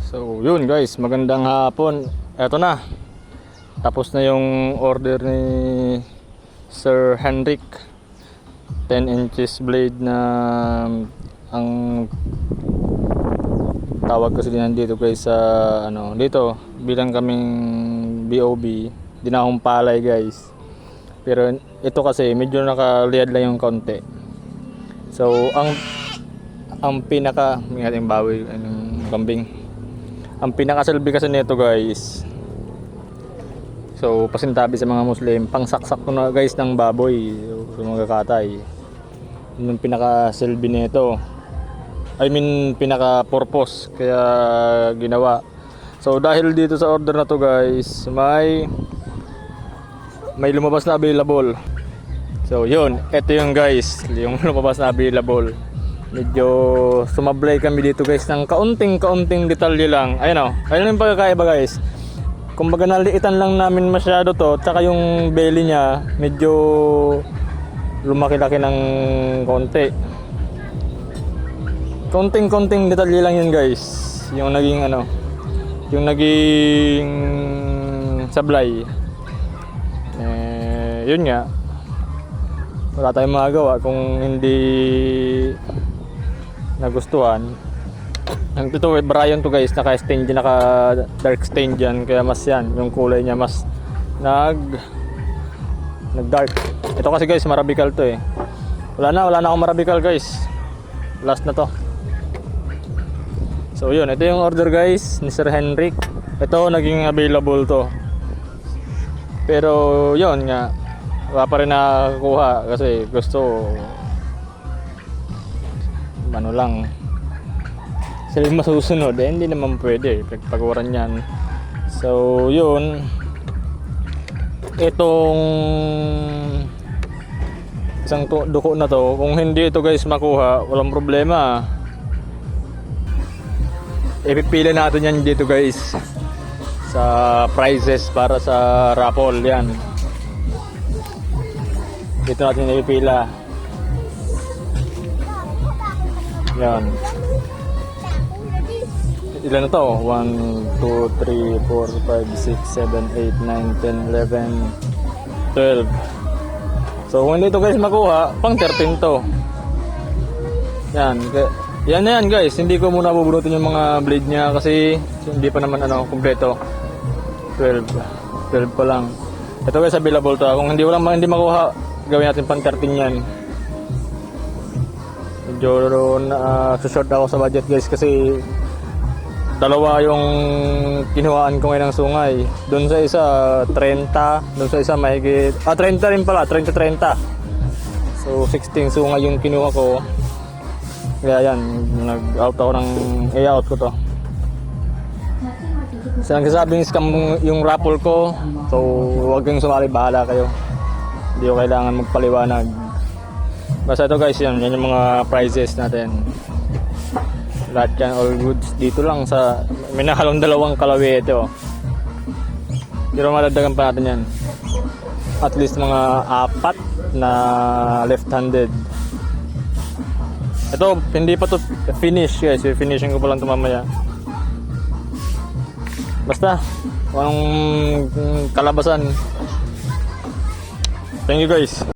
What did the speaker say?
So yun guys, magandang hapon. Eto na, tapos na yung order ni Sir Henrik. 10 inches blade na ang tawag kasi din dito guys sa dito bilang kaming BOB, dinahong palay guys. Pero ito kasi medyo nakaliad lang yung konti. So ang pinaka may ating bawi kambing. Ang pinakasilbi kasi nito guys, so pasintabi sa mga Muslim, pangsaksak ko na guys ng baboy sa mga katay. Yun yung pinakasilbi nito, I mean pinaka purpose kaya ginawa. So dahil dito sa order na to guys, may lumabas na available. So yun, ito yung guys, yung lumabas na available. Medyo sumablay kami dito guys ng kaunting detalye lang. Ayun yung pagkakaiba guys. Kumbaga naliitan lang namin masyado to, tsaka yung belly niya medyo lumaki-laki ng konti. Konting detalye lang yun guys. Yung naging sablay. Yun nga. Wala tayong magagawa kung hindi nagustuhan. Ang ito Brian to guys, naka-stain dyan, naka dark stain dyan, kaya mas yan, yung kulay niya mas nag dark. Ito kasi guys, Marabical to eh. Wala na akong Marabical guys. Last na to. So yun, ito yung order guys ni Sir Henrik. Ito naging available to. Pero yun nga, wala pa rin nakakuha kasi gusto lang sila yung masusunod hindi naman pwede pagpaguran yan. So yun, itong isang duko na to, kung hindi ito guys makuha, walang problema, ipipila natin yan dito guys sa prizes para sa raffle. Yan, dito natin ipipila. Yan. Ilan na to? 1, 2, 3, 4, 5, 6, 7, 8, 9, 10, 11, 12. So kung hindi ito guys makuha, pang 13 to. Yan. Yan na yan guys. Hindi ko muna bubunutin yung mga blade niya kasi hindi pa naman kumpleto. 12 pa lang. Ito guys available to. Kung hindi makuha, gawin natin pang 13 yan. Medyo short ako sa budget guys kasi dalawa yung kinuhaan ko ngayon ng sungay. Doon sa isa 30, doon sa isa mahigit 30 rin pala, 30. So 16 sungay yung kinuha ko. Kaya yan, nag-out ako ng i-out ko to. So nagsasabing scam yung raffle ko. So huwag kayong sumali, bahala kayo. Hindi ko kailangan magpaliwanag. Basta ito guys, yan yung mga prizes natin. Lahat yan, all goods. Dito lang sa, may nakalong 2 kalawi ito. Pero madagdagan pa natin yan. At least mga 4 na left-handed. Ito, hindi pa to finish guys. Finishing ko pa lang ito mamaya. Basta, anong kalabasan. Thank you guys.